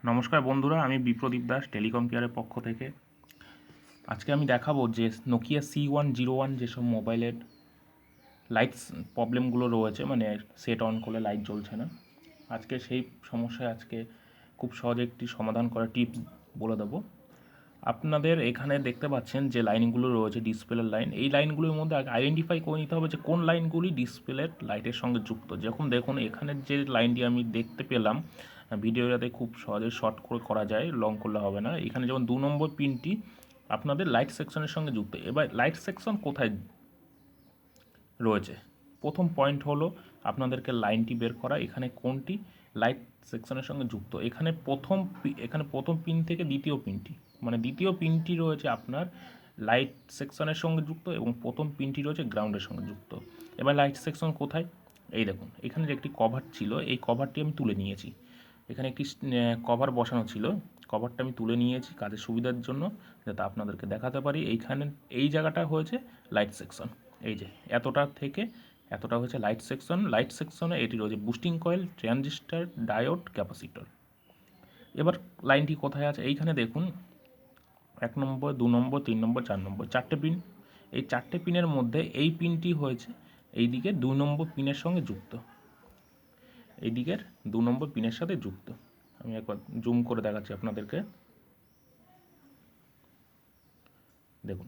নমস্কার বন্ধুরা, আমি বিপ্রদীপ দাস টেলিকম কেয়ারের পক্ষ থেকে। আজকে আমি দেখাবো যে নোকিয়া C101 যেসব মোবাইলের লাইটস প্রবলেমগুলো রয়েছে, মানে সেট অন করলে লাইট জ্বলছে না। আজকে সেই সমস্যায় খুব সহজে একটি সমাধান করার টিপস বলে দেবো। আপনাদের এখানে দেখতে পাচ্ছেন যে লাইনগুলো রয়েছে, ডিসপ্লের লাইন। এই লাইনগুলোর মধ্যে আইডেন্টিফাই করে নিতে হবে যে কোন লাইনগুলি ডিসপ্লের লাইটের সঙ্গে যুক্ত। যখন দেখুন এখানের যে লাইনটি আমি দেখতে পেলাম, ভিডিওটাতে খুব সহজে শর্ট করে করা যায়, লং করলে হবে না। এখানে যেমন 2 নম্বর পিনটি আপনাদের লাইট সেকশনের সঙ্গে যুক্ত। এবার লাইট সেকশন কোথায় রয়েছে? প্রথম পয়েন্ট হলো আপনাদেরকে লাইনটি বের করা, এখানে কোনটি লাইট সেকশনের সঙ্গে যুক্ত। এখানে প্রথম পিন থেকে দ্বিতীয় পিনটি, মানে দ্বিতীয় পিনটি রয়েছে আপনার লাইট সেকশনের সঙ্গে যুক্ত এবং প্রথম পিনটি রয়েছে গ্রাউন্ডের সঙ্গে যুক্ত। এবার লাইট সেকশন কোথায়? এই দেখুন, এখানে যে একটি কভার ছিল, এই কভারটি আমি তুলে নিয়েছি। এখানে একটি কভার বসানো ছিল, কভারটা আমি তুলে নিয়েছি কাজের সুবিধার জন্য, যাতে আপনাদেরকে দেখাতে পারি। এই জায়গাটা হয়েছে লাইট সেকশন। এই যে এতটা হচ্ছে লাইট সেকশন। লাইট সেকশনে এটি রয়েছে boosting coil, transistor, diode, capacitor. এবার লাইনটি কোথায় আছে? এইখানে দেখুন 1 নম্বর, 2 নম্বর, 3 নম্বর, 4 নম্বর, 4টে পিন। এই 4টে পিনের মধ্যে এই পিনটি হয়েছে এইদিকে 2 নম্বর পিনের সঙ্গে যুক্ত। এই দিকের 2 নম্বর পিনের সাথে যুক্ত। আমি একবার জুম করে দেখাচ্ছি আপনাদেরকে। দেখুন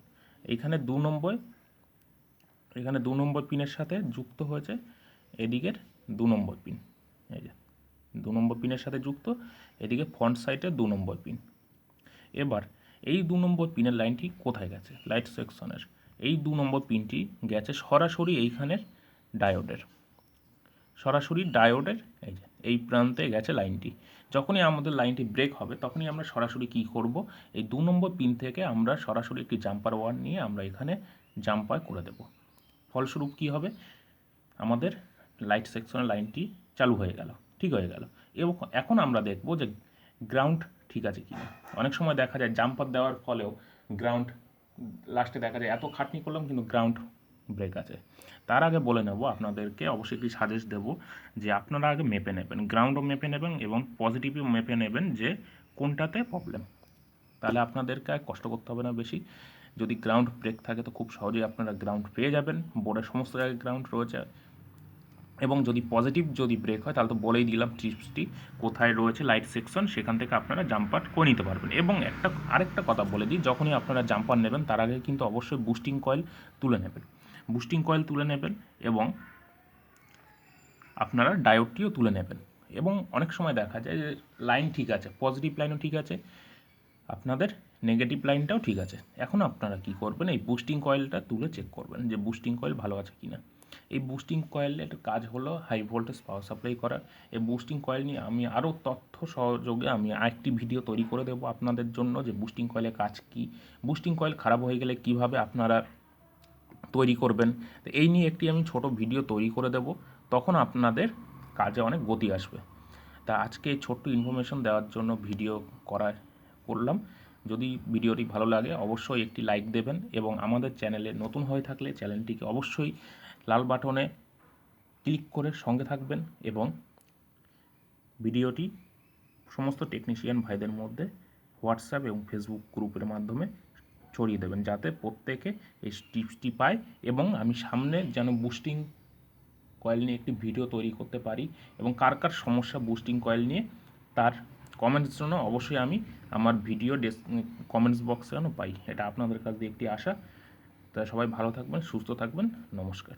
এখানে 2 নম্বর পিনের সাথে যুক্ত হয়েছে এদিকের 2 নম্বর পিন। এই যে 2 নম্বর পিনের সাথে যুক্ত, এদিকে ফ্রন্ট সাইডের 2 নম্বর পিন। এবার এই 2 নম্বর পিনের লাইনটি কোথায় গেছে? লাইট সেকশনের এই 2 নম্বর পিনটি গেছে সরাসরি এইখানের ডায়োডের, এই প্রান্তে গেছে লাইনটি। যখনই আমাদের লাইনটি ব্রেক হবে তখনই আমরা সরাসরি কী করব, এই 2 নম্বর পিন থেকে আমরা সরাসরি একটি জাম্পার ওয়্যার নিয়ে আমরা এখানে জাম্পার করে দেব। ফলস্বরূপ কী হবে, আমাদের লাইট সেকশনের লাইনটি চালু হয়ে গেল, ঠিক হয়ে গেল। এবং এখন আমরা দেখব যে গ্রাউন্ড ঠিক আছে কি না। অনেক সময় দেখা যায় জাম্পার দেওয়ার ফলেও গ্রাউন্ড, লাস্টে দেখা যায় এত খাটনি করলাম কিন্তু গ্রাউন্ড ব্রেক আছে। তার আগে বলে নেব আপনাদেরকে, অবশ্যই একটি সাজেস্ট দেবো যে আপনারা আগে মেপে নেবেন, গ্রাউন্ডও মেপে নেবেন এবং পজিটিভও মেপে নেবেন যে কোনটাতে প্রবলেম। তাহলে আপনাদেরকে আর কষ্ট করতে হবে না বেশি। যদি গ্রাউন্ড ব্রেক থাকে তো খুব সহজেই আপনারা গ্রাউন্ড পেয়ে যাবেন, বোর্ডের সমস্ত জায়গায় গ্রাউন্ড রয়েছে। এবং যদি পজিটিভ ব্রেক হয় তাহলে তো বলেই দিলাম টিপসটি কোথায় রয়েছে লাইট সেকশন, সেখান থেকে আপনারা জাম্পার করে নিতে পারবেন। এবং আরেকটা কথা বলে দিই, যখনই আপনারা জাম্পার নেবেন তার আগে কিন্তু অবশ্যই বুস্টিং কয়েল তুলে নেবেন এবং আপনারা ডায়োডটিও তুলে নেবেন। এবং অনেক সময় দেখা যায় যে লাইন ঠিক আছে, পজিটিভ লাইনও ঠিক আছে, আপনাদের নেগেটিভ লাইনটাও ঠিক আছে। এখন আপনারা কি করবেন, এই বুস্টিং কয়েলটা তুলে চেক করবেন যে বুস্টিং কয়েল ভালো আছে কিনা। এই বুস্টিং কয়েলের কাজ হলো হাই ভোল্টেজ পাওয়ার সাপ্লাই করা। এই বুস্টিং কয়েল নিয়ে আমি আরও তথ্য সহযোগে আমি আরেকটি ভিডিও তৈরি করে দেবো আপনাদের জন্য, যে বুস্টিং কয়েলের কাজ কী, বুস্টিং কয়েল খারাপ হয়ে গেলে কিভাবে আপনারা তৈরি করবেন। তো এই নিয়ে একটি আমি ছোট ভিডিও তৈরি করে দেব, তখন আপনাদের কাজে অনেক গতি আসবে। তা আজকে ছোট্ট ইনফরমেশন দেওয়ার জন্য ভিডিও করলাম। যদি ভিডিওটি ভালো লাগে অবশ্যই একটি লাইক দেবেন এবং আমাদের চ্যানেলে নতুন হয়ে থাকলে চ্যানেলটিকে অবশ্যই লাল বাটনে ক্লিক করে সঙ্গে থাকবেন এবং ভিডিওটি সমস্ত টেকনিশিয়ান ভাইদের মধ্যে হোয়াটসঅ্যাপ এবং ফেসবুক গ্রুপের মাধ্যমে ছড়িয়ে দেবেন, যাতে প্রত্যেকে এই টিপসটি পায় এবং আমি সামনে যেন বুস্টিং কয়েল নিয়ে একটি ভিডিও তৈরি করতে পারি। এবং কার সমস্যা বুস্টিং কয়েল নিয়ে তার কমেন্টস জন্য অবশ্যই আমি আমার ভিডিও কমেন্টস বক্সে যেন পাই, এটা আপনাদের কাছ দিয়ে একটি আশা। তা সবাই ভালো থাকবেন, সুস্থ থাকবেন, নমস্কার।